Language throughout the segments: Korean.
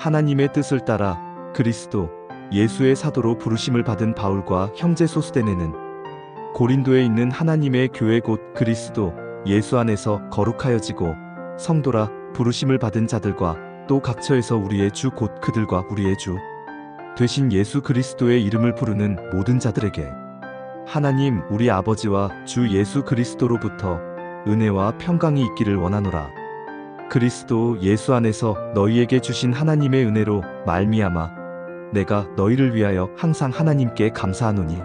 하나님의 뜻을 따라 그리스도 예수의 사도로 부르심을 받은 바울과 형제 소스데네는 고린도에 있는 하나님의 교회 곧 그리스도 예수 안에서 거룩하여지고 성도라 부르심을 받은 자들과 또 각처에서 우리의 주 곧 그들과 우리의 주 되신 예수 그리스도의 이름을 부르는 모든 자들에게 하나님 우리 아버지와 주 예수 그리스도로부터 은혜와 평강이 있기를 원하노라. 그리스도 예수 안에서 너희에게 주신 하나님의 은혜로 말미암아 내가 너희를 위하여 항상 하나님께 감사하노니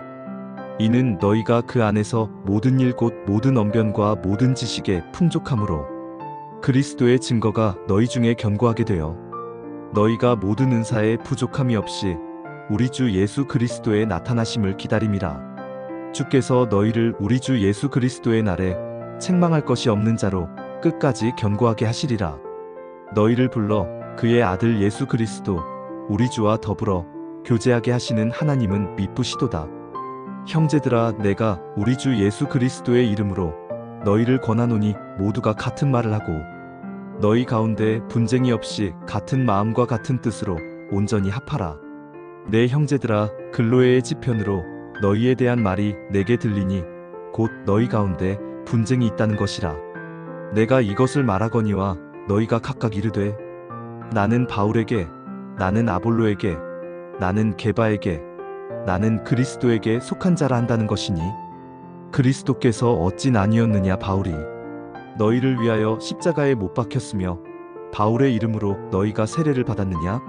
이는 너희가 그 안에서 모든 일 곧 모든 언변과 모든 지식에 풍족함으로 그리스도의 증거가 너희 중에 견고하게 되어 너희가 모든 은사에 부족함이 없이 우리 주 예수 그리스도의 나타나심을 기다림이라. 주께서 너희를 우리 주 예수 그리스도의 날에 책망할 것이 없는 자로 끝까지 견고하게 하시리라. 너희를 불러 그의 아들 예수 그리스도 우리 주와 더불어 교제하게 하시는 하나님은 미쁘시도다. 형제들아 내가 우리 주 예수 그리스도의 이름으로 너희를 권하노니 모두가 같은 말을 하고 너희 가운데 분쟁이 없이 같은 마음과 같은 뜻으로 온전히 합하라. 내 형제들아 글로에의 지편으로 너희에 대한 말이 내게 들리니 곧 너희 가운데 분쟁이 있다는 것이라. 내가 이것을 말하거니와 너희가 각각 이르되 나는 바울에게 나는 아볼로에게 나는 게바에게 나는 그리스도에게 속한 자라 한다는 것이니 그리스도께서 어찌 나뉘었느냐. 바울이 너희를 위하여 십자가에 못 박혔으며 바울의 이름으로 너희가 세례를 받았느냐.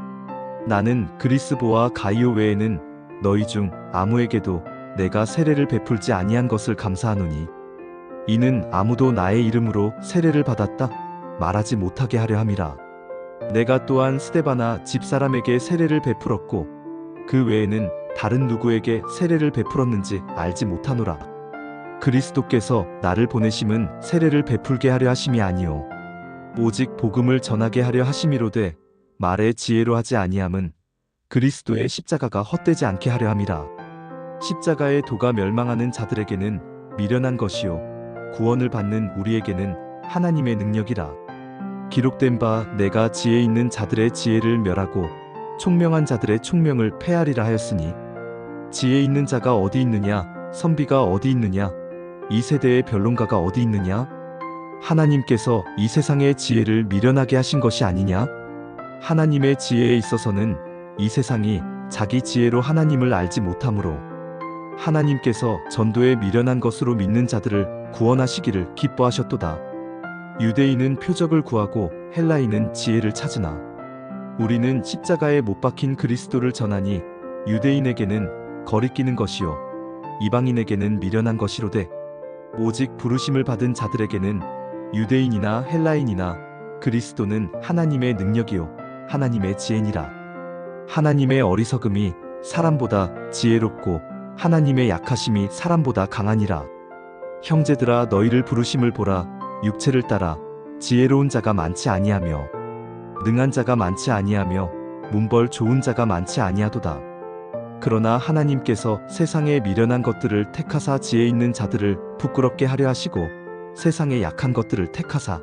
나는 그리스보와 가이오 외에는 너희 중 아무에게도 내가 세례를 베풀지 아니한 것을 감사하노니 이는 아무도 나의 이름으로 세례를 받았다 말하지 못하게 하려 함이라. 내가 또한 스데바나 집사람에게 세례를 베풀었고 그 외에는 다른 누구에게 세례를 베풀었는지 알지 못하노라. 그리스도께서 나를 보내심은 세례를 베풀게 하려 하심이 아니요 오직 복음을 전하게 하려 하심이로되 말의 지혜로 하지 아니함은 그리스도의 십자가가 헛되지 않게 하려 함이라. 십자가의 도가 멸망하는 자들에게는 미련한 것이요 구원을 받는 우리에게는 하나님의 능력이라. 기록된 바 내가 지혜 있는 자들의 지혜를 멸하고 총명한 자들의 총명을 패하리라 하였으니 지혜 있는 자가 어디 있느냐 선비가 어디 있느냐 이 세대의 변론가가 어디 있느냐. 하나님께서 이 세상의 지혜를 미련하게 하신 것이 아니냐. 하나님의 지혜에 있어서는 이 세상이 자기 지혜로 하나님을 알지 못하므로 하나님께서 전도에 미련한 것으로 믿는 자들을 구원하시기를 기뻐하셨도다. 유대인은 표적을 구하고 헬라인은 지혜를 찾으나 우리는 십자가에 못 박힌 그리스도를 전하니 유대인에게는 거리끼는 것이요 이방인에게는 미련한 것이로되 오직 부르심을 받은 자들에게는 유대인이나 헬라인이나 그리스도는 하나님의 능력이요 하나님의 지혜니라. 하나님의 어리석음이 사람보다 지혜롭고 하나님의 약하심이 사람보다 강하니라. 형제들아 너희를 부르심을 보라. 육체를 따라 지혜로운 자가 많지 아니하며 능한 자가 많지 아니하며 문벌 좋은 자가 많지 아니하도다. 그러나 하나님께서 세상의 미련한 것들을 택하사 지혜 있는 자들을 부끄럽게 하려 하시고 세상의 약한 것들을 택하사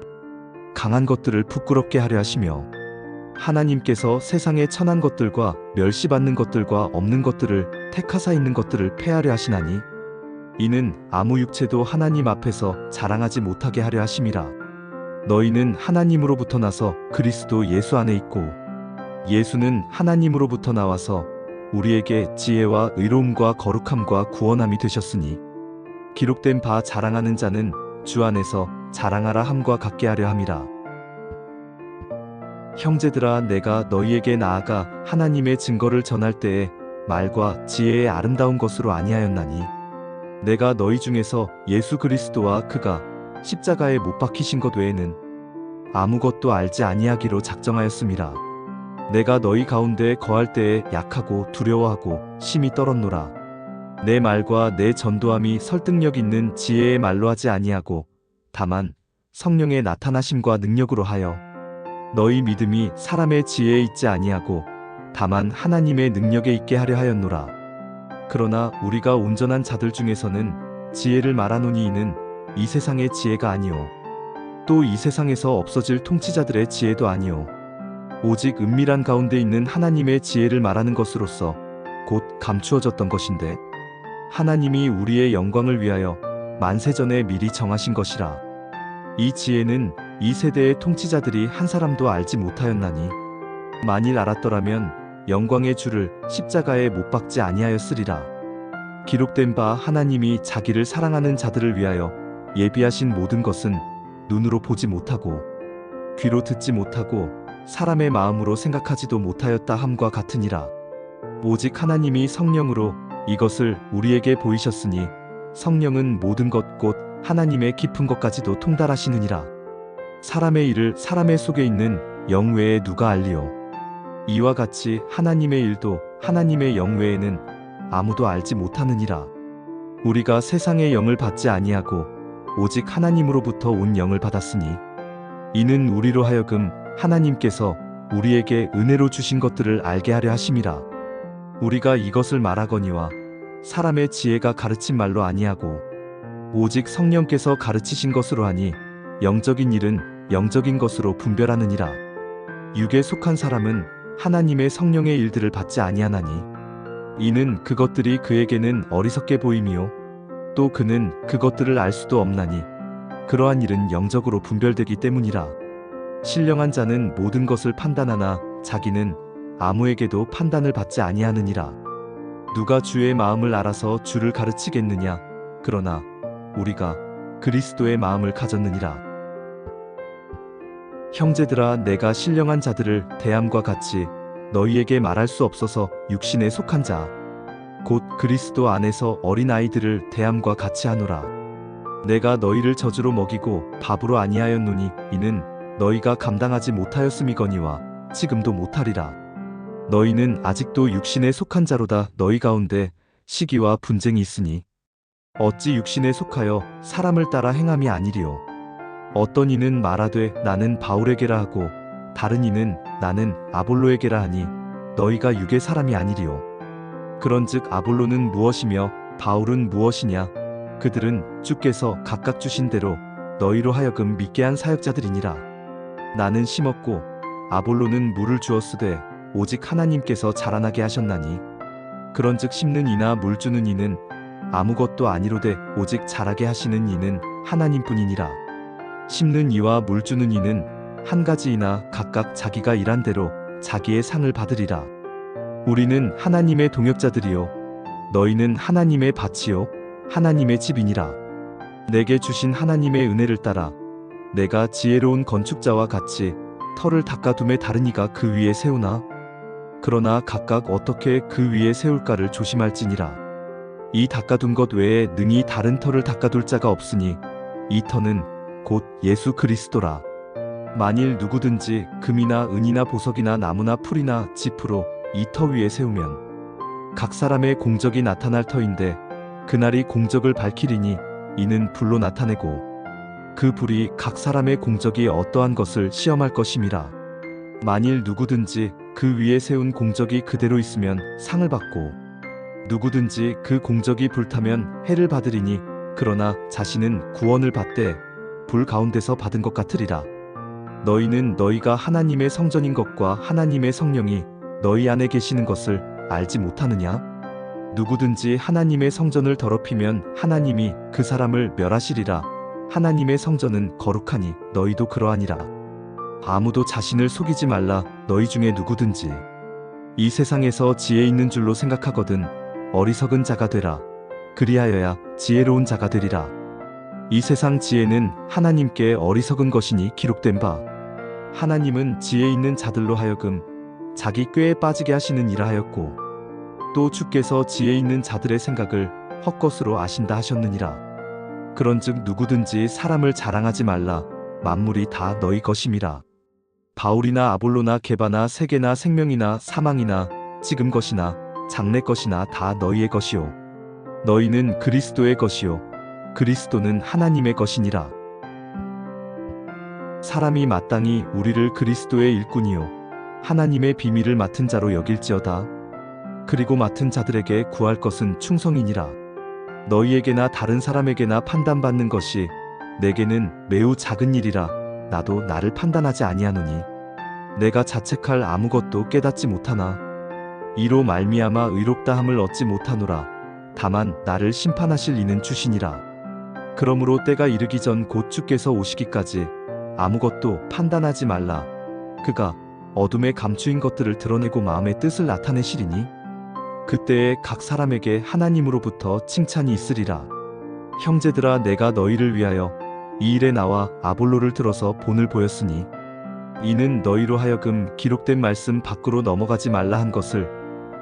강한 것들을 부끄럽게 하려 하시며 하나님께서 세상의 천한 것들과 멸시받는 것들과 없는 것들을 택하사 있는 것들을 패하려 하시나니 이는 아무 육체도 하나님 앞에서 자랑하지 못하게 하려 하심이라. 너희는 하나님으로부터 나서 그리스도 예수 안에 있고 예수는 하나님으로부터 나와서 우리에게 지혜와 의로움과 거룩함과 구원함이 되셨으니 기록된 바 자랑하는 자는 주 안에서 자랑하라 함과 같게 하려 함이라. 형제들아 내가 너희에게 나아가 하나님의 증거를 전할 때에 말과 지혜의 아름다운 것으로 아니하였나니 내가 너희 중에서 예수 그리스도와 그가 십자가에 못 박히신 것 외에는 아무것도 알지 아니하기로 작정하였음이라. 내가 너희 가운데 거할 때에 약하고 두려워하고 심히 떨었노라. 내 말과 내 전도함이 설득력 있는 지혜의 말로 하지 아니하고 다만 성령의 나타나심과 능력으로 하여 너희 믿음이 사람의 지혜에 있지 아니하고 다만 하나님의 능력에 있게 하려 하였노라. 그러나 우리가 온전한 자들 중에서는 지혜를 말하노니 이는 이 세상의 지혜가 아니요 또 이 세상에서 없어질 통치자들의 지혜도 아니요 오직 은밀한 가운데 있는 하나님의 지혜를 말하는 것으로서 곧 감추어졌던 것인데 하나님이 우리의 영광을 위하여 만세전에 미리 정하신 것이라. 이 지혜는 이 세대의 통치자들이 한 사람도 알지 못하였나니 만일 알았더라면 영광의 주를 십자가에 못 박지 아니하였으리라. 기록된 바 하나님이 자기를 사랑하는 자들을 위하여 예비하신 모든 것은 눈으로 보지 못하고 귀로 듣지 못하고 사람의 마음으로 생각하지도 못하였다 함과 같으니라. 오직 하나님이 성령으로 이것을 우리에게 보이셨으니 성령은 모든 것 곧 하나님의 깊은 것까지도 통달하시느니라. 사람의 일을 사람의 속에 있는 영 외에 누가 알리요? 이와 같이 하나님의 일도 하나님의 영 외에는 아무도 알지 못하느니라. 우리가 세상의 영을 받지 아니하고 오직 하나님으로부터 온 영을 받았으니 이는 우리로 하여금 하나님께서 우리에게 은혜로 주신 것들을 알게 하려 하심이라. 우리가 이것을 말하거니와 사람의 지혜가 가르친 말로 아니하고 오직 성령께서 가르치신 것으로 하니 영적인 일은 영적인 것으로 분별하느니라. 육에 속한 사람은 하나님의 성령의 일들을 받지 아니하나니 이는 그것들이 그에게는 어리석게 보임이요 또 그는 그것들을 알 수도 없나니 그러한 일은 영적으로 분별되기 때문이라. 신령한 자는 모든 것을 판단하나 자기는 아무에게도 판단을 받지 아니하느니라. 누가 주의 마음을 알아서 주를 가르치겠느냐? 그러나 우리가 그리스도의 마음을 가졌느니라. 형제들아, 내가 신령한 자들을 대함과 같이 너희에게 말할 수 없어서 육신에 속한 자 곧 그리스도 안에서 어린 아이들을 대함과 같이 하노라. 내가 너희를 저주로 먹이고 밥으로 아니하였노니 이는 너희가 감당하지 못하였음이거니와 지금도 못하리라. 너희는 아직도 육신에 속한 자로다. 너희 가운데 시기와 분쟁이 있으니 어찌 육신에 속하여 사람을 따라 행함이 아니리요. 어떤 이는 말하되 나는 바울에게라 하고 다른 이는 나는 아볼로에게라 하니 너희가 육의 사람이 아니리요. 그런즉 아볼로는 무엇이며 바울은 무엇이냐? 그들은 주께서 각각 주신 대로 너희로 하여금 믿게 한 사역자들이니라. 나는 심었고 아볼로는 물을 주었으되 오직 하나님께서 자라나게 하셨나니 그런즉 심는 이나 물 주는 이는 아무것도 아니로되 오직 자라게 하시는 이는 하나님뿐이니라. 심는 이와 물 주는 이는 한 가지이나 각각 자기가 일한 대로 자기의 상을 받으리라. 우리는 하나님의 동역자들이요 너희는 하나님의 밭이요 하나님의 집이니라. 내게 주신 하나님의 은혜를 따라 내가 지혜로운 건축자와 같이 터를 닦아둠에 다른 이가 그 위에 세우나 그러나 각각 어떻게 그 위에 세울까를 조심할지니라. 이 닦아둔 것 외에 능히 다른 터를 닦아둘 자가 없으니 이 터는 곧 예수 그리스도라. 만일 누구든지 금이나 은이나 보석이나 나무나 풀이나 짚으로 이 터 위에 세우면 각 사람의 공적이 나타날 터인데 그날이 공적을 밝히리니 이는 불로 나타내고 그 불이 각 사람의 공적이 어떠한 것을 시험할 것임이라. 만일 누구든지 그 위에 세운 공적이 그대로 있으면 상을 받고 누구든지 그 공적이 불타면 해를 받으리니 그러나 자신은 구원을 받되 불 가운데서 받은 것 같으리라. 너희는 너희가 하나님의 성전인 것과 하나님의 성령이 너희 안에 계시는 것을 알지 못하느냐? 누구든지 하나님의 성전을 더럽히면 하나님이 그 사람을 멸하시리라. 하나님의 성전은 거룩하니 너희도 그러하니라. 아무도 자신을 속이지 말라. 너희 중에 누구든지 이 세상에서 지혜 있는 줄로 생각하거든 어리석은 자가 되라. 그리하여야 지혜로운 자가 되리라. 이 세상 지혜는 하나님께 어리석은 것이니 기록된 바 하나님은 지혜 있는 자들로 하여금 자기 꾀에 빠지게 하시는 이라 하였고 또 주께서 지혜 있는 자들의 생각을 헛것으로 아신다 하셨느니라. 그런즉 누구든지 사람을 자랑하지 말라. 만물이 다 너희 것임이라. 바울이나 아볼로나 게바나 세계나 생명이나 사망이나 지금 것이나 장래 것이나 다 너희의 것이요 너희는 그리스도의 것이요 그리스도는 하나님의 것이니라. 사람이 마땅히 우리를 그리스도의 일꾼이요 하나님의 비밀을 맡은 자로 여길지어다. 그리고 맡은 자들에게 구할 것은 충성이니라. 너희에게나 다른 사람에게나 판단받는 것이 내게는 매우 작은 일이라. 나도 나를 판단하지 아니하노니 내가 자책할 아무것도 깨닫지 못하나. 이로 말미암아 의롭다함을 얻지 못하노라. 다만 나를 심판하실 이는 주시니라. 그러므로 때가 이르기 전 곧 주께서 오시기까지 아무것도 판단하지 말라. 그가 어둠에 감추인 것들을 드러내고 마음의 뜻을 나타내시리니 그때에 각 사람에게 하나님으로부터 칭찬이 있으리라. 형제들아, 내가 너희를 위하여 이 일에 나와 아볼로를 들어서 본을 보였으니 이는 너희로 하여금 기록된 말씀 밖으로 넘어가지 말라 한 것을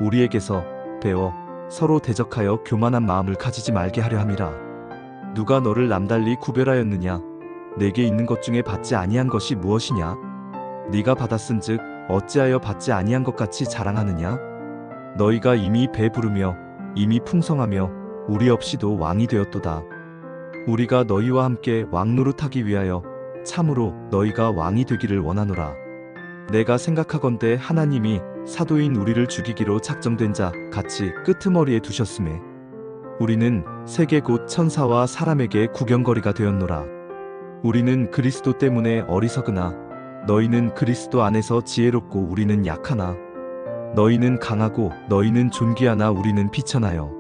우리에게서 배워 서로 대적하여 교만한 마음을 가지지 말게 하려 함이라. 누가 너를 남달리 구별하였느냐? 내게 있는 것 중에 받지 아니한 것이 무엇이냐? 네가 받았은즉 어찌하여 받지 아니한 것 같이 자랑하느냐? 너희가 이미 배부르며 이미 풍성하며 우리 없이도 왕이 되었도다. 우리가 너희와 함께 왕 노릇하기 위하여 참으로 너희가 왕이 되기를 원하노라. 내가 생각하건대 하나님이 사도인 우리를 죽이기로 작정된 자 같이 끄트머리에 두셨음에 우리는 세계 곧 천사와 사람에게 구경거리가 되었노라. 우리는 그리스도 때문에 어리석으나 너희는 그리스도 안에서 지혜롭고 우리는 약하나 너희는 강하고 너희는 존귀하나 우리는 비천하여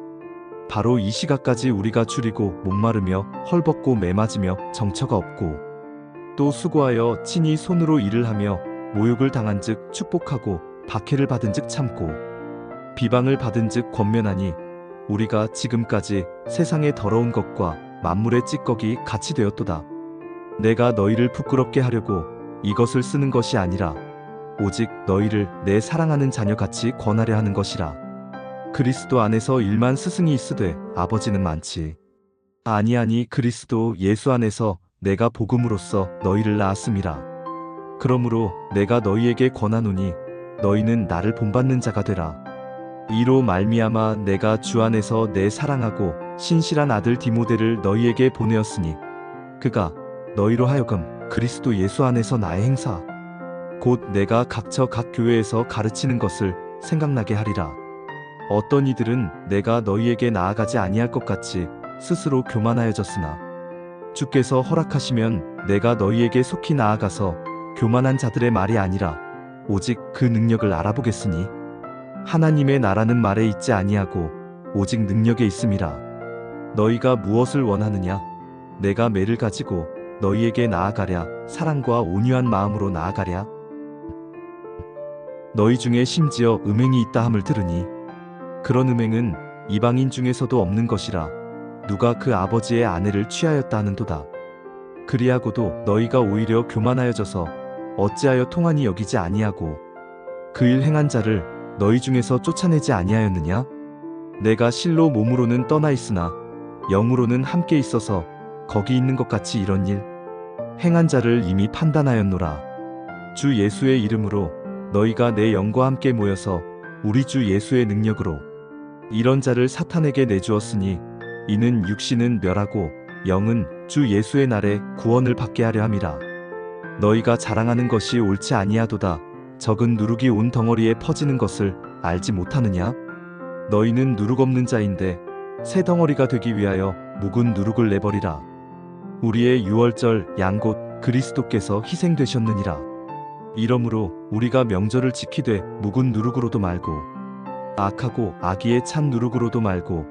바로 이 시각까지 우리가 줄이고 목마르며 헐벗고 매맞으며 정처가 없고 또 수고하여 친히 손으로 일을 하며 모욕을 당한즉 축복하고 박해를 받은즉 참고 비방을 받은즉 권면하니 우리가 지금까지 세상의 더러운 것과 만물의 찌꺼기 같이 되었도다. 내가 너희를 부끄럽게 하려고 이것을 쓰는 것이 아니라 오직 너희를 내 사랑하는 자녀같이 권하려 하는 것이라. 그리스도 안에서 일만 스승이 있으되 아버지는 많지 아니하니 그리스도 예수 안에서 내가 복음으로써 너희를 낳았음이라. 그러므로 내가 너희에게 권하노니 너희는 나를 본받는 자가 되라. 이로 말미암아 내가 주 안에서 내 사랑하고 신실한 아들 디모데를 너희에게 보내었으니 그가 너희로 하여금 그리스도 예수 안에서 나의 행사 곧 내가 각처 각 교회에서 가르치는 것을 생각나게 하리라. 어떤 이들은 내가 너희에게 나아가지 아니할 것 같이 스스로 교만하여졌으나 주께서 허락하시면 내가 너희에게 속히 나아가서 교만한 자들의 말이 아니라 오직 그 능력을 알아보겠으니 하나님의 나라는 말에 있지 아니하고 오직 능력에 있음이라. 너희가 무엇을 원하느냐? 내가 매를 가지고 너희에게 나아가랴? 사랑과 온유한 마음으로 나아가랴? 너희 중에 심지어 음행이 있다 함을 들으니 그런 음행은 이방인 중에서도 없는 것이라. 누가 그 아버지의 아내를 취하였다 하는도다. 그리하고도 너희가 오히려 교만하여져서 어찌하여 통한이 여기지 아니하고 그 일 행한 자를 너희 중에서 쫓아내지 아니하였느냐? 내가 실로 몸으로는 떠나 있으나 영으로는 함께 있어서 거기 있는 것 같이 이런 일 행한 자를 이미 판단하였노라. 주 예수의 이름으로 너희가 내 영과 함께 모여서 우리 주 예수의 능력으로 이런 자를 사탄에게 내주었으니 이는 육신은 멸하고 영은 주 예수의 날에 구원을 받게 하려 함이라. 너희가 자랑하는 것이 옳지 아니하도다. 적은 누룩이 온 덩어리에 퍼지는 것을 알지 못하느냐? 너희는 누룩 없는 자인데 새 덩어리가 되기 위하여 묵은 누룩을 내버리라. 우리의 유월절 양 곧 그리스도께서 희생되셨느니라. 이러므로 우리가 명절을 지키되 묵은 누룩으로도 말고 악하고 악의에 찬 누룩으로도 말고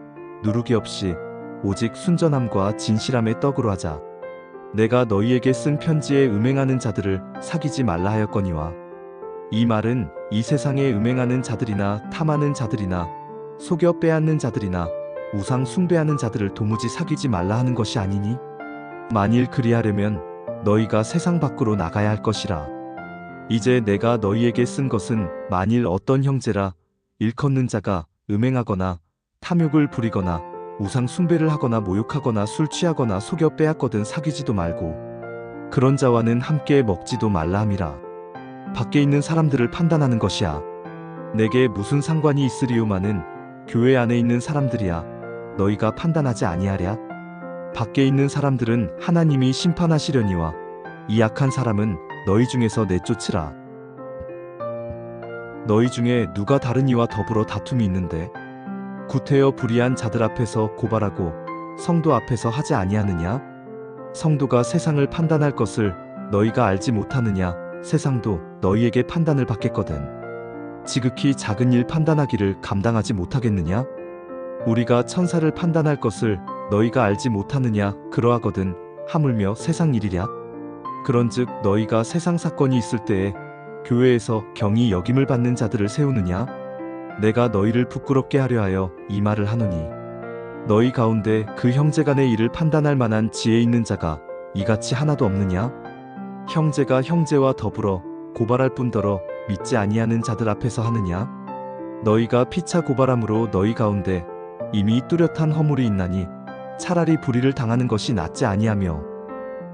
누룩이 없이 오직 순전함과 진실함의 떡으로 하자. 내가 너희에게 쓴 편지에 음행하는 자들을 사귀지 말라 하였거니와 이 말은 이 세상에 음행하는 자들이나 탐하는 자들이나 속여 빼앗는 자들이나 우상 숭배하는 자들을 도무지 사귀지 말라 하는 것이 아니니 만일 그리하려면 너희가 세상 밖으로 나가야 할 것이라. 이제 내가 너희에게 쓴 것은 만일 어떤 형제라 일컫는 자가 음행하거나 탐욕을 부리거나 우상 숭배를 하거나 모욕하거나 술 취하거나 속여 빼앗거든 사귀지도 말고 그런 자와는 함께 먹지도 말라 함이라. 밖에 있는 사람들을 판단하는 것이야. 내게 무슨 상관이 있으리요마는 교회 안에 있는 사람들이야. 너희가 판단하지 아니하랴? 밖에 있는 사람들은 하나님이 심판하시려니와 이 악한 사람은 너희 중에서 내쫓으라. 너희 중에 누가 다른 이와 더불어 다툼이 있는데 구태여 불의한 자들 앞에서 고발하고 성도 앞에서 하지 아니하느냐? 성도가 세상을 판단할 것을 너희가 알지 못하느냐? 세상도 너희에게 판단을 받겠거든. 지극히 작은 일 판단하기를 감당하지 못하겠느냐? 우리가 천사를 판단할 것을 너희가 알지 못하느냐? 그러하거든 하물며 세상 일이랴. 그런즉 너희가 세상 사건이 있을 때에 교회에서 경히 여김을 받는 자들을 세우느냐? 내가 너희를 부끄럽게 하려 하여 이 말을 하노니 너희 가운데 그 형제간의 일을 판단할 만한 지혜 있는 자가 이같이 하나도 없느냐? 형제가 형제와 더불어 고발할 뿐더러 믿지 아니하는 자들 앞에서 하느냐? 너희가 피차 고발함으로 너희 가운데 이미 뚜렷한 허물이 있나니 차라리 불의를 당하는 것이 낫지 아니하며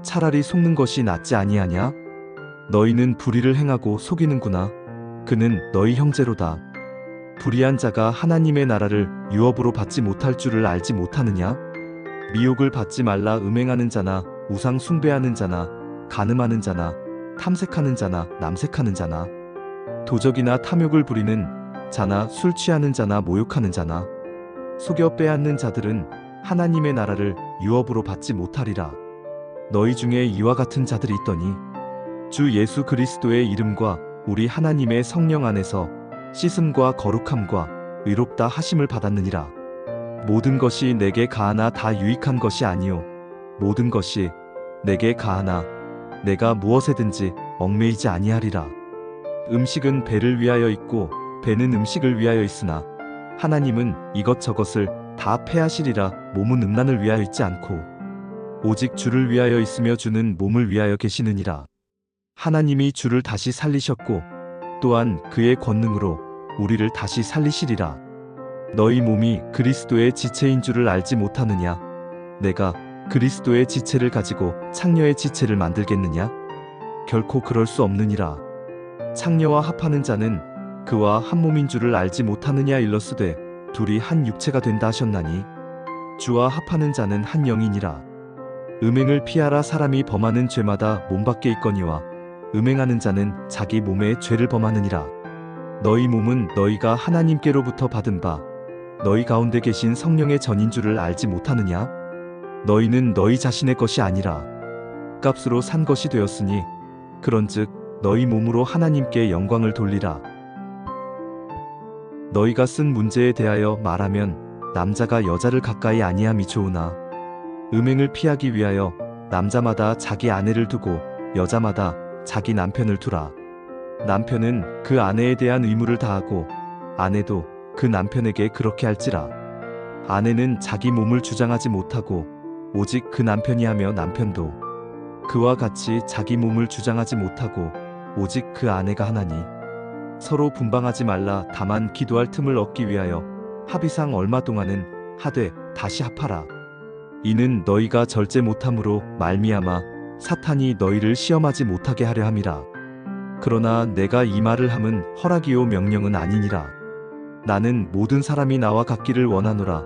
차라리 속는 것이 낫지 아니하냐? 너희는 불의를 행하고 속이는구나. 그는 너희 형제로다. 불의한 자가 하나님의 나라를 유업으로 받지 못할 줄을 알지 못하느냐? 미혹을 받지 말라. 음행하는 자나 우상 숭배하는 자나 간음하는 자나 탐색하는 자나 남색하는 자나 도적이나 탐욕을 부리는 자나 술 취하는 자나 모욕하는 자나 속여 빼앗는 자들은 하나님의 나라를 유업으로 받지 못하리라. 너희 중에 이와 같은 자들이 있더니 주 예수 그리스도의 이름과 우리 하나님의 성령 안에서 씻음과 거룩함과 의롭다 하심을 받았느니라. 모든 것이 내게 가하나 다 유익한 것이 아니요 모든 것이 내게 가하나 내가 무엇에든지 얽매이지 아니하리라. 음식은 배를 위하여 있고 배는 음식을 위하여 있으나 하나님은 이것저것을 다 패하시리라. 몸은 음란을 위하여 있지 않고 오직 주를 위하여 있으며 주는 몸을 위하여 계시느니라. 하나님이 주를 다시 살리셨고 또한 그의 권능으로 우리를 다시 살리시리라. 너희 몸이 그리스도의 지체인 줄을 알지 못하느냐? 내가 그리스도의 지체를 가지고 창녀의 지체를 만들겠느냐? 결코 그럴 수 없느니라. 창녀와 합하는 자는 그와 한 몸인 줄을 알지 못하느냐? 일러스되 둘이 한 육체가 된다 하셨나니 주와 합하는 자는 한 영이니라. 음행을 피하라. 사람이 범하는 죄마다 몸 밖에 있거니와 음행하는 자는 자기 몸에 죄를 범하느니라. 너희 몸은 너희가 하나님께로부터 받은 바 너희 가운데 계신 성령의 전인 줄을 알지 못하느냐? 너희는 너희 자신의 것이 아니라 값으로 산 것이 되었으니 그런즉 너희 몸으로 하나님께 영광을 돌리라. 너희가 쓴 문제에 대하여 말하면 남자가 여자를 가까이 아니함이 좋으나 음행을 피하기 위하여 남자마다 자기 아내를 두고 여자마다 자기 남편을 두라. 남편은 그 아내에 대한 의무를 다하고 아내도 그 남편에게 그렇게 할지라. 아내는 자기 몸을 주장하지 못하고 오직 그 남편이 하며 남편도 그와 같이 자기 몸을 주장하지 못하고 오직 그 아내가 하나니 서로 분방하지 말라. 다만 기도할 틈을 얻기 위하여 합의상 얼마 동안은 하되 다시 합하라. 이는 너희가 절제 못함으로 말미암아 사탄이 너희를 시험하지 못하게 하려 함이라. 그러나 내가 이 말을 함은 허락이요 명령은 아니니라. 나는 모든 사람이 나와 같기를 원하노라.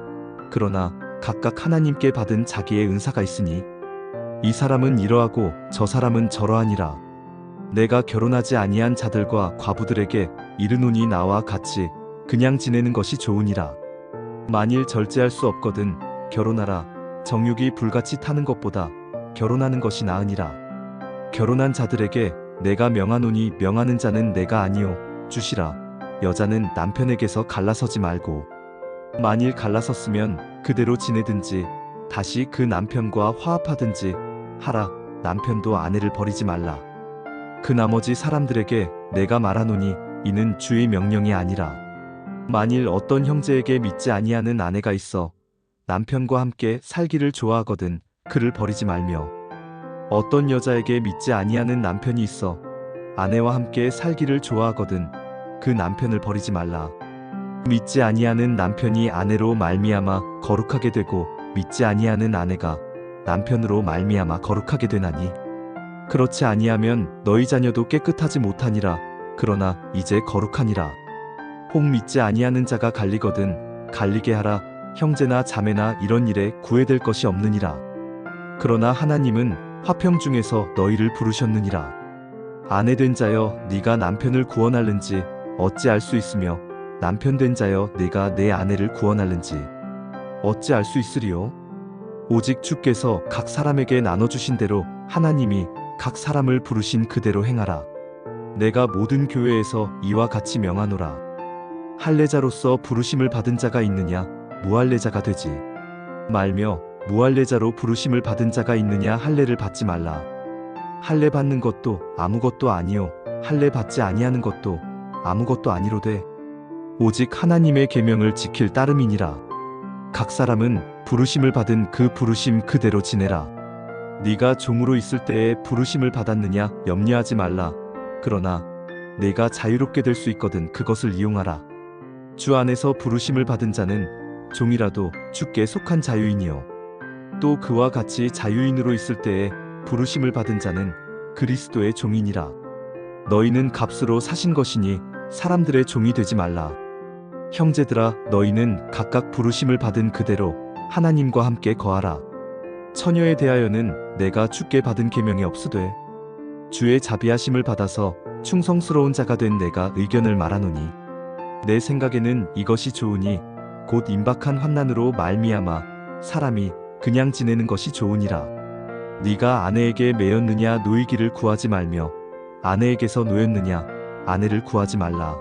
그러나 각각 하나님께 받은 자기의 은사가 있으니 이 사람은 이러하고 저 사람은 저러하니라. 내가 결혼하지 아니한 자들과 과부들에게 이르노니 나와 같이 그냥 지내는 것이 좋으니라. 만일 절제할 수 없거든 결혼하라. 정욕이 불같이 타는 것보다 결혼하는 것이 나으니라. 결혼한 자들에게 내가 명하노니 명하는 자는 내가 아니요 주시라. 여자는 남편에게서 갈라서지 말고 만일 갈라섰으면 그대로 지내든지 다시 그 남편과 화합하든지 하라. 남편도 아내를 버리지 말라. 그 나머지 사람들에게 내가 말하노니 이는 주의 명령이 아니라. 만일 어떤 형제에게 믿지 아니하는 아내가 있어 남편과 함께 살기를 좋아하거든 그를 버리지 말며 어떤 여자에게 믿지 아니하는 남편이 있어 아내와 함께 살기를 좋아하거든 그 남편을 버리지 말라. 믿지 아니하는 남편이 아내로 말미암아 거룩하게 되고 믿지 아니하는 아내가 남편으로 말미암아 거룩하게 되나니 그렇지 아니하면 너희 자녀도 깨끗하지 못하니라. 그러나 이제 거룩하니라. 혹 믿지 아니하는 자가 갈리거든 갈리게 하라. 형제나 자매나 이런 일에 구애될 것이 없느니라. 그러나 하나님은 화평 중에서 너희를 부르셨느니라. 아내 된 자여 네가 남편을 구원할는지 어찌 알 수 있으며 남편 된 자여 네가 내 아내를 구원할는지 어찌 알 수 있으리요. 오직 주께서 각 사람에게 나눠주신 대로 하나님이 각 사람을 부르신 그대로 행하라. 내가 모든 교회에서 이와 같이 명하노라. 할례자로서 부르심을 받은 자가 있느냐 무할례자가 되지 말며 무할례자로 부르심을 받은 자가 있느냐 할례를 받지 말라. 할례 받는 것도 아무것도 아니요 할례 받지 아니하는 것도 아무것도 아니로되 오직 하나님의 계명을 지킬 따름이니라. 각 사람은 부르심을 받은 그 부르심 그대로 지내라. 네가 종으로 있을 때에 부르심을 받았느냐 염려하지 말라. 그러나 네가 자유롭게 될 수 있거든 그것을 이용하라. 주 안에서 부르심을 받은 자는 종이라도 주께 속한 자유인이요 또 그와 같이 자유인으로 있을 때에 부르심을 받은 자는 그리스도의 종이니라. 너희는 값으로 사신 것이니 사람들의 종이 되지 말라. 형제들아 너희는 각각 부르심을 받은 그대로 하나님과 함께 거하라. 처녀에 대하여는 내가 주께 받은 계명이 없으되 주의 자비하심을 받아서 충성스러운 자가 된 내가 의견을 말하노니 내 생각에는 이것이 좋으니 곧 임박한 환난으로 말미암아 사람이 그냥 지내는 것이 좋으니라. 네가 아내에게 매였느냐 노이기를 구하지 말며 아내에게서 노였느냐 아내를 구하지 말라.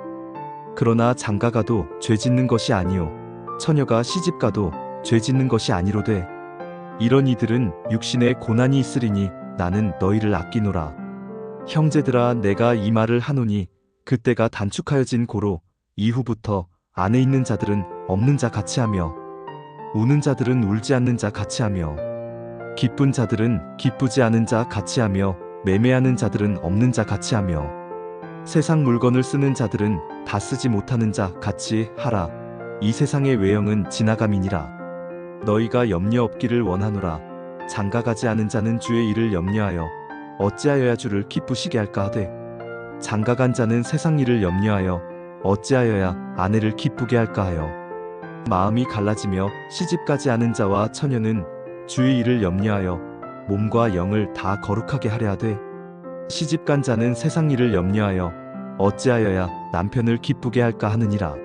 그러나 장가가도 죄 짓는 것이 아니요 처녀가 시집가도 죄 짓는 것이 아니로되 이런 이들은 육신에 고난이 있으리니 나는 너희를 아끼노라. 형제들아 내가 이 말을 하노니 그때가 단축하여진 고로 이후부터 안에 있는 자들은 없는 자 같이 하며 우는 자들은 울지 않는 자 같이 하며 기쁜 자들은 기쁘지 않은 자 같이 하며 매매하는 자들은 없는 자 같이 하며 세상 물건을 쓰는 자들은 다 쓰지 못하는 자 같이 하라. 이 세상의 외형은 지나감이니라. 너희가 염려 없기를 원하노라. 장가가지 않은 자는 주의 일을 염려하여 어찌하여야 주를 기쁘시게 할까 하되 장가간 자는 세상 일을 염려하여 어찌하여야 아내를 기쁘게 할까 하여 마음이 갈라지며 시집가지 않은 자와 처녀는 주의 일을 염려하여 몸과 영을 다 거룩하게 하려 하되 시집간 자는 세상 일을 염려하여 어찌하여야 남편을 기쁘게 할까 하느니라.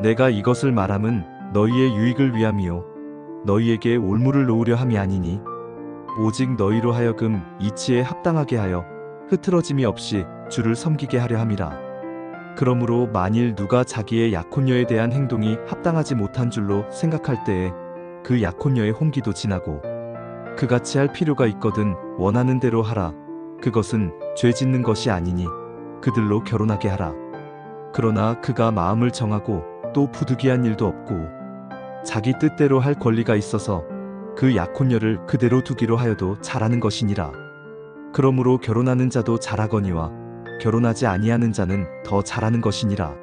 내가 이것을 말함은 너희의 유익을 위함이요 너희에게 올무를 놓으려 함이 아니니 오직 너희로 하여금 이치에 합당하게 하여 흐트러짐이 없이 주를 섬기게 하려 함이라. 그러므로 만일 누가 자기의 약혼녀에 대한 행동이 합당하지 못한 줄로 생각할 때에 그 약혼녀의 혼기도 지나고 그같이 할 필요가 있거든 원하는 대로 하라. 그것은 죄 짓는 것이 아니니 그들로 결혼하게 하라. 그러나 그가 마음을 정하고 또 부득이한 일도 없고 자기 뜻대로 할 권리가 있어서 그 약혼녀를 그대로 두기로 하여도 잘하는 것이니라. 그러므로 결혼하는 자도 잘하거니와 결혼하지 아니하는 자는 더 잘하는 것이니라.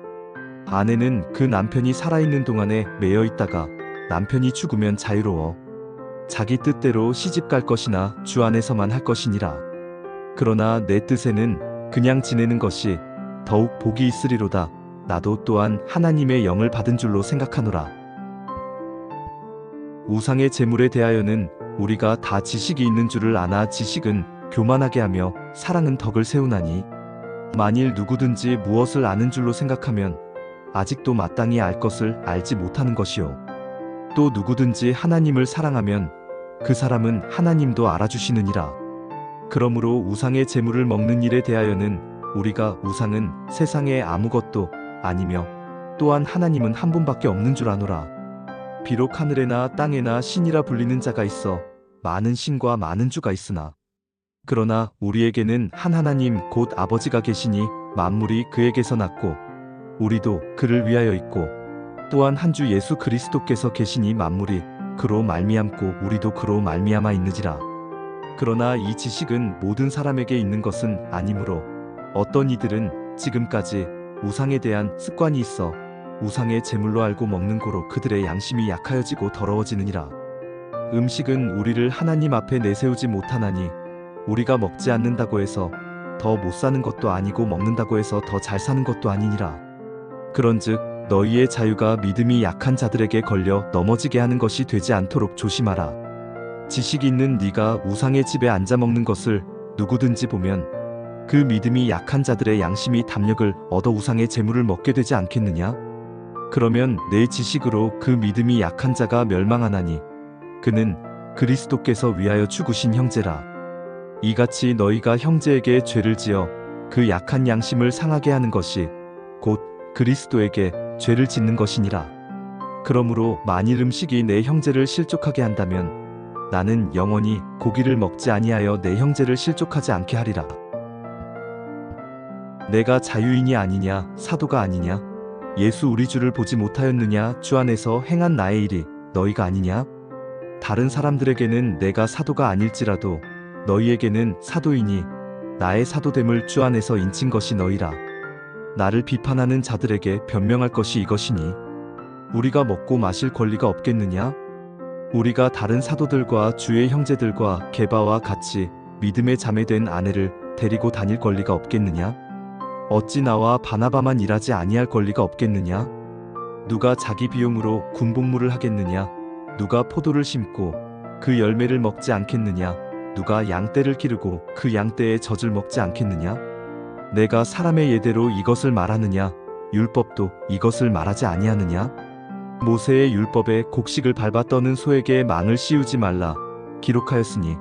아내는 그 남편이 살아있는 동안에 매여 있다가 남편이 죽으면 자유로워 자기 뜻대로 시집갈 것이나 주 안에서만 할 것이니라. 그러나 내 뜻에는 그냥 지내는 것이 더욱 복이 있으리로다. 나도 또한 하나님의 영을 받은 줄로 생각하노라. 우상의 제물에 대하여는 우리가 다 지식이 있는 줄을 아나 지식은 교만하게 하며 사랑은 덕을 세우나니 만일 누구든지 무엇을 아는 줄로 생각하면 아직도 마땅히 알 것을 알지 못하는 것이요 또 누구든지 하나님을 사랑하면 그 사람은 하나님도 알아주시느니라. 그러므로 우상의 제물을 먹는 일에 대하여는 우리가 우상은 세상에 아무것도 아니며 또한 하나님은 한 분밖에 없는 줄 아노라. 비록 하늘에나 땅에나 신이라 불리는 자가 있어 많은 신과 많은 주가 있으나 그러나 우리에게는 한 하나님 곧 아버지가 계시니 만물이 그에게서 났고 우리도 그를 위하여 있고 또한 한 주 예수 그리스도께서 계시니 만물이 그로 말미암고 우리도 그로 말미암아 있느니라. 그러나 이 지식은 모든 사람에게 있는 것은 아니므로 어떤 이들은 지금까지 우상에 대한 습관이 있어 우상의 제물로 알고 먹는 고로 그들의 양심이 약하여지고 더러워지느니라. 음식은 우리를 하나님 앞에 내세우지 못하나니 우리가 먹지 않는다고 해서 더 못 사는 것도 아니고 먹는다고 해서 더 잘 사는 것도 아니니라. 그런즉 너희의 자유가 믿음이 약한 자들에게 걸려 넘어지게 하는 것이 되지 않도록 조심하라. 지식이 있는 네가 우상의 집에 앉아 먹는 것을 누구든지 보면 그 믿음이 약한 자들의 양심이 담력을 얻어 우상의 제물을 먹게 되지 않겠느냐? 그러면 내 지식으로 그 믿음이 약한 자가 멸망하나니 그는 그리스도께서 위하여 죽으신 형제라. 이같이 너희가 형제에게 죄를 지어 그 약한 양심을 상하게 하는 것이 곧 그리스도에게 죄를 짓는 것이니라. 그러므로 만일 음식이 내 형제를 실족하게 한다면 나는 영원히 고기를 먹지 아니하여 내 형제를 실족하지 않게 하리라. 내가 자유인이 아니냐, 사도가 아니냐? 예수 우리 주를 보지 못하였느냐? 주 안에서 행한 나의 일이 너희가 아니냐? 다른 사람들에게는 내가 사도가 아닐지라도 너희에게는 사도이니 나의 사도됨을 주 안에서 인친 것이 너희라. 나를 비판하는 자들에게 변명할 것이 이것이니 우리가 먹고 마실 권리가 없겠느냐? 우리가 다른 사도들과 주의 형제들과 게바와 같이 믿음의 자매된 아내를 데리고 다닐 권리가 없겠느냐? 어찌 나와 바나바만 일하지 아니할 권리가 없겠느냐? 누가 자기 비용으로 군복무를 하겠느냐? 누가 포도를 심고 그 열매를 먹지 않겠느냐? 누가 양떼를 기르고 그 양떼의 젖을 먹지 않겠느냐? 내가 사람의 예대로 이것을 말하느냐? 율법도 이것을 말하지 아니하느냐? 모세의 율법에 곡식을 밟아 떠는 소에게 망을 씌우지 말라 기록하였으니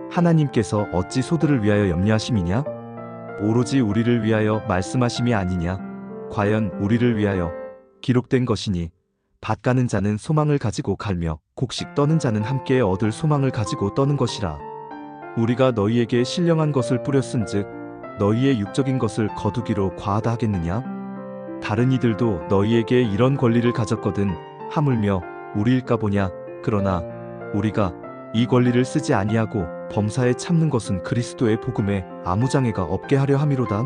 하나님께서 어찌 소들을 위하여 염려하심이냐? 오로지 우리를 위하여 말씀하심이 아니냐? 과연 우리를 위하여 기록된 것이니 밭 가는 자는 소망을 가지고 갈며 곡식 떠는 자는 함께 얻을 소망을 가지고 떠는 것이라. 우리가 너희에게 신령한 것을 뿌렸은즉 너희의 육적인 것을 거두기로 과하다 하겠느냐? 다른 이들도 너희에게 이런 권리를 가졌거든 하물며 우리일까 보냐? 그러나 우리가 이 권리를 쓰지 아니하고 범사에 참는 것은 그리스도의 복음에 아무 장애가 없게 하려 함이로다.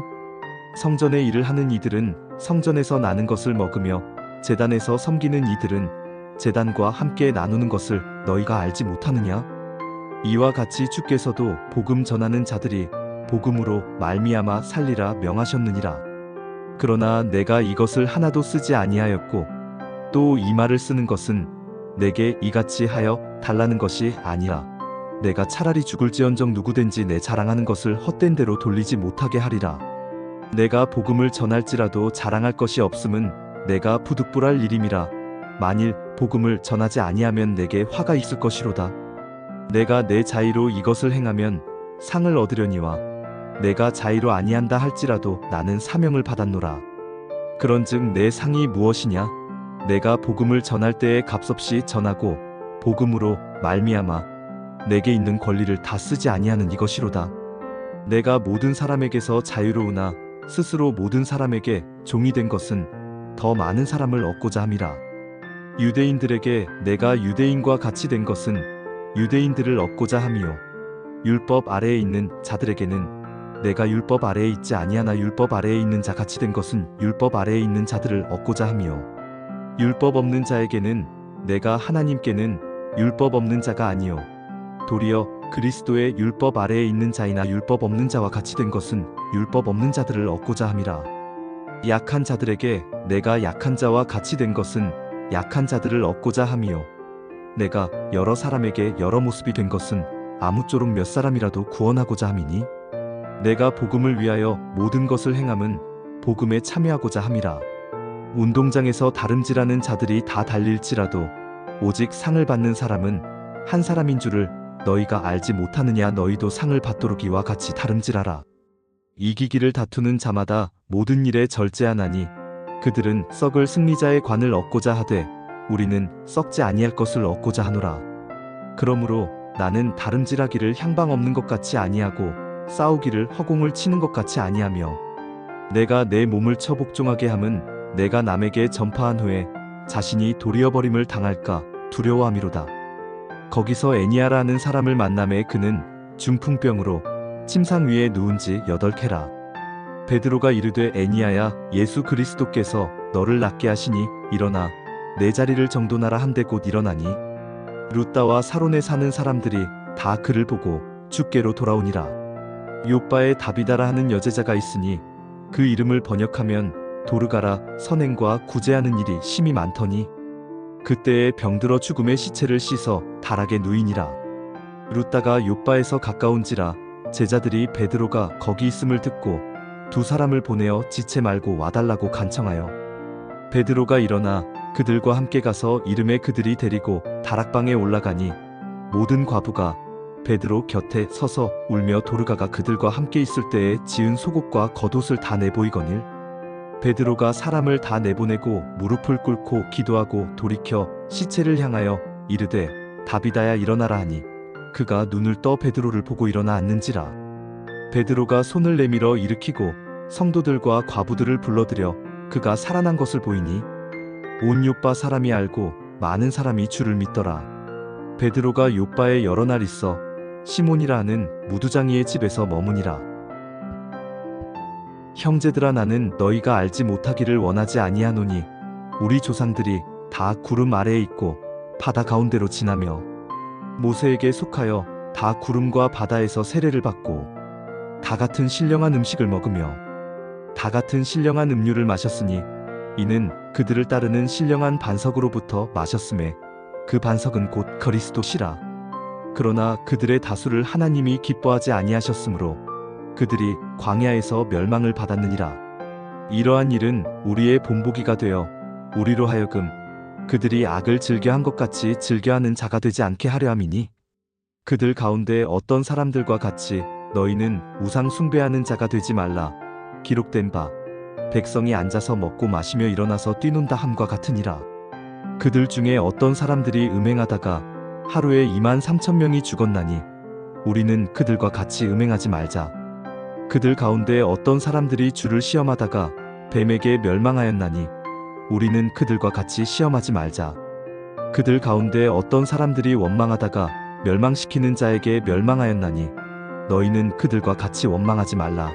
성전의 일을 하는 이들은 성전에서 나는 것을 먹으며 제단에서 섬기는 이들은 제단과 함께 나누는 것을 너희가 알지 못하느냐? 이와 같이 주께서도 복음 전하는 자들이 복음으로 말미암아 살리라 명하셨느니라. 그러나 내가 이것을 하나도 쓰지 아니하였고 또 이 말을 쓰는 것은 내게 이같이 하여 달라는 것이 아니라 내가 차라리 죽을지언정 누구든지 내 자랑하는 것을 헛된 대로 돌리지 못하게 하리라. 내가 복음을 전할지라도 자랑할 것이 없음은 내가 부득불할 일임이라. 만일 복음을 전하지 아니하면 내게 화가 있을 것이로다. 내가 내 자의로 이것을 행하면 상을 얻으려니와 내가 자의로 아니한다 할지라도 나는 사명을 받았노라. 그런즉 내 상이 무엇이냐? 내가 복음을 전할 때에 값없이 전하고 복음으로 말미암아 내게 있는 권리를 다 쓰지 아니하는 이것이로다. 내가 모든 사람에게서 자유로우나 스스로 모든 사람에게 종이 된 것은 더 많은 사람을 얻고자 함이라. 유대인들에게 내가 유대인과 같이 된 것은 유대인들을 얻고자 함이요 율법 아래에 있는 자들에게는 내가 율법 아래에 있지 아니하나 율법 아래에 있는 자 같이 된 것은 율법 아래에 있는 자들을 얻고자 함이요 율법 없는 자에게는 내가 하나님께는 율법 없는 자가 아니요 도리어 그리스도의 율법 아래에 있는 자이나 율법 없는 자와 같이 된 것은 율법 없는 자들을 얻고자 함이라. 약한 자들에게 내가 약한 자와 같이 된 것은 약한 자들을 얻고자 함이요 내가 여러 사람에게 여러 모습이 된 것은 아무쪼록 몇 사람이라도 구원하고자 함이니 내가 복음을 위하여 모든 것을 행함은 복음에 참여하고자 함이라. 운동장에서 다름질하는 자들이 다 달릴지라도 오직 상을 받는 사람은 한 사람인 줄을 너희가 알지 못하느냐? 너희도 상을 받도록 이와 같이 다름질하라. 이기기를 다투는 자마다 모든 일에 절제하나니 그들은 썩을 승리자의 관을 얻고자 하되 우리는 썩지 아니할 것을 얻고자 하노라. 그러므로 나는 다름질하기를 향방 없는 것 같이 아니하고 싸우기를 허공을 치는 것 같이 아니하며 내가 내 몸을 처복종하게 함은 내가 남에게 전파한 후에 자신이 도리어버림을 당할까 두려워함이로다. 거기서 애니아라는 사람을 만남에 그는 중풍병으로 침상 위에 누운 지 8해라. 베드로가 이르되 애니아야 예수 그리스도께서 너를 낫게 하시니 일어나 내 자리를 정돈하라 한데 곧 일어나니 루다와 사론에 사는 사람들이 다 그를 보고 주께로 돌아오니라. 요빠에 다비다라 하는 여제자가 있으니 그 이름을 번역하면 도르가라 선행과 구제하는 일이 심히 많더니 그때에 병들어 죽음의 시체를 씻어 다락에 누이니라. 루다가 요빠에서 가까운지라 제자들이 베드로가 거기 있음을 듣고 2사람을 보내어 지체 말고 와달라고 간청하여 베드로가 일어나 그들과 함께 가서 이름에 그들이 데리고 다락방에 올라가니 모든 과부가 베드로 곁에 서서 울며 도르가가 그들과 함께 있을 때에 지은 속옷과 겉옷을 다 내보이거늘. 베드로가 사람을 다 내보내고 무릎을 꿇고 기도하고 돌이켜 시체를 향하여 이르되 다비다야 일어나라 하니 그가 눈을 떠 베드로를 보고 일어나 앉는지라. 베드로가 손을 내밀어 일으키고 성도들과 과부들을 불러들여 그가 살아난 것을 보이니 온 요빠 사람이 알고 많은 사람이 주를 믿더라. 베드로가 요빠에 여러 날 있어 시몬이라 하는 무두장이의 집에서 머무니라. 형제들아, 나는 너희가 알지 못하기를 원하지 아니하노니 우리 조상들이 다 구름 아래에 있고 바다 가운데로 지나며 모세에게 속하여 다 구름과 바다에서 세례를 받고 다 같은 신령한 음식을 먹으며 다 같은 신령한 음료를 마셨으니 이는 그들을 따르는 신령한 반석으로부터 마셨음에 그 반석은 곧 그리스도시라. 그러나 그들의 다수를 하나님이 기뻐하지 아니하셨으므로 그들이 광야에서 멸망을 받았느니라. 이러한 일은 우리의 본보기가 되어 우리로 하여금 그들이 악을 즐겨한 것 같이 즐겨하는 자가 되지 않게 하려 함이니 그들 가운데 어떤 사람들과 같이 너희는 우상 숭배하는 자가 되지 말라. 기록된 바 백성이 앉아서 먹고 마시며 일어나서 뛰논다 함과 같으니라. 그들 중에 어떤 사람들이 음행하다가 하루에 23,000명이 죽었나니 우리는 그들과 같이 음행하지 말자. 그들 가운데 어떤 사람들이 주를 시험하다가 뱀에게 멸망하였나니 우리는 그들과 같이 시험하지 말자. 그들 가운데 어떤 사람들이 원망하다가 멸망시키는 자에게 멸망하였나니 너희는 그들과 같이 원망하지 말라.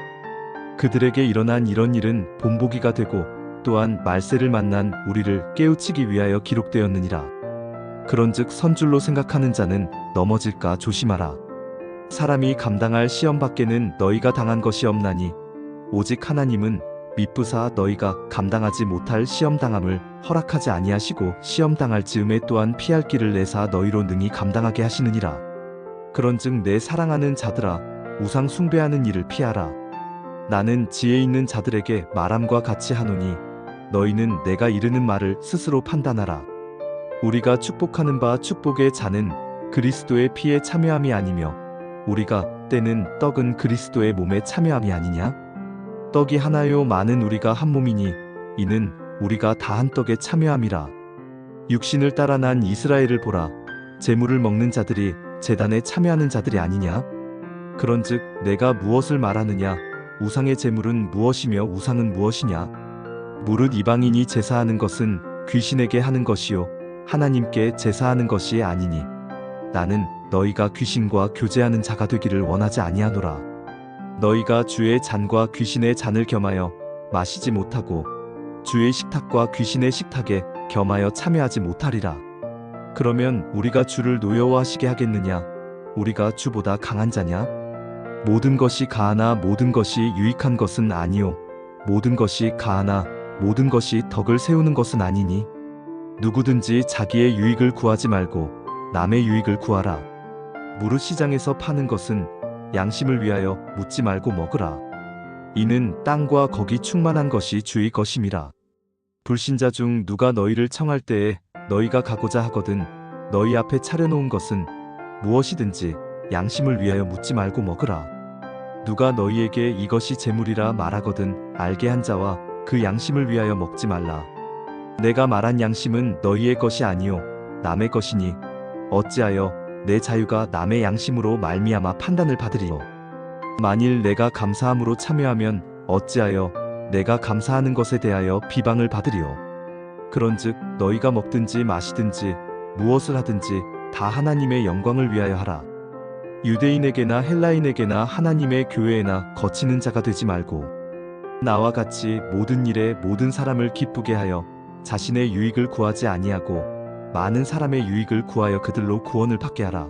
그들에게 일어난 이런 일은 본보기가 되고 또한 말세를 만난 우리를 깨우치기 위하여 기록되었느니라. 그런즉 선줄로 생각하는 자는 넘어질까 조심하라. 사람이 감당할 시험 밖에는 너희가 당한 것이 없나니 오직 하나님은 미쁘사 너희가 감당하지 못할 시험 당함을 허락하지 아니하시고 시험 당할 즈음에 또한 피할 길을 내사 너희로 능히 감당하게 하시느니라. 그런즉 내 사랑하는 자들아, 우상 숭배하는 일을 피하라. 나는 지혜 있는 자들에게 말함과 같이 하노니 너희는 내가 이르는 말을 스스로 판단하라. 우리가 축복하는 바 축복의 잔은 그리스도의 피에 참여함이 아니며 우리가 떼는 떡은 그리스도의 몸에 참여함이 아니냐? 떡이 하나요 많은 우리가 한 몸이니 이는 우리가 다 한 떡에 참여함이라. 육신을 따라 난 이스라엘을 보라. 제물을 먹는 자들이 제단에 참여하는 자들이 아니냐? 그런즉 내가 무엇을 말하느냐? 우상의 제물은 무엇이며 우상은 무엇이냐? 무릇 이방인이 제사하는 것은 귀신에게 하는 것이요 하나님께 제사하는 것이 아니니 나는 너희가 귀신과 교제하는 자가 되기를 원하지 아니하노라. 너희가 주의 잔과 귀신의 잔을 겸하여 마시지 못하고 주의 식탁과 귀신의 식탁에 겸하여 참여하지 못하리라. 그러면 우리가 주를 노여워하시게 하겠느냐? 우리가 주보다 강한 자냐? 모든 것이 가하나 모든 것이 유익한 것은 아니요 모든 것이 가하나 모든 것이 덕을 세우는 것은 아니니 누구든지 자기의 유익을 구하지 말고 남의 유익을 구하라. 무릇 시장에서 파는 것은 양심을 위하여 묻지 말고 먹으라. 이는 땅과 거기 충만한 것이 주의 것임이라. 불신자 중 누가 너희를 청할 때에 너희가 가고자 하거든 너희 앞에 차려놓은 것은 무엇이든지 양심을 위하여 묻지 말고 먹으라. 누가 너희에게 이것이 재물이라 말하거든 알게 한 자와 그 양심을 위하여 먹지 말라. 내가 말한 양심은 너희의 것이 아니요 남의 것이니 어찌하여 내 자유가 남의 양심으로 말미암아 판단을 받으리요. 만일 내가 감사함으로 참여하면 어찌하여 내가 감사하는 것에 대하여 비방을 받으리요. 그런즉 너희가 먹든지 마시든지 무엇을 하든지 다 하나님의 영광을 위하여 하라. 유대인에게나 헬라인에게나 하나님의 교회에나 거치는 자가 되지 말고 나와 같이 모든 일에 모든 사람을 기쁘게 하여 자신의 유익을 구하지 아니하고 많은 사람의 유익을 구하여 그들로 구원을 받게 하라.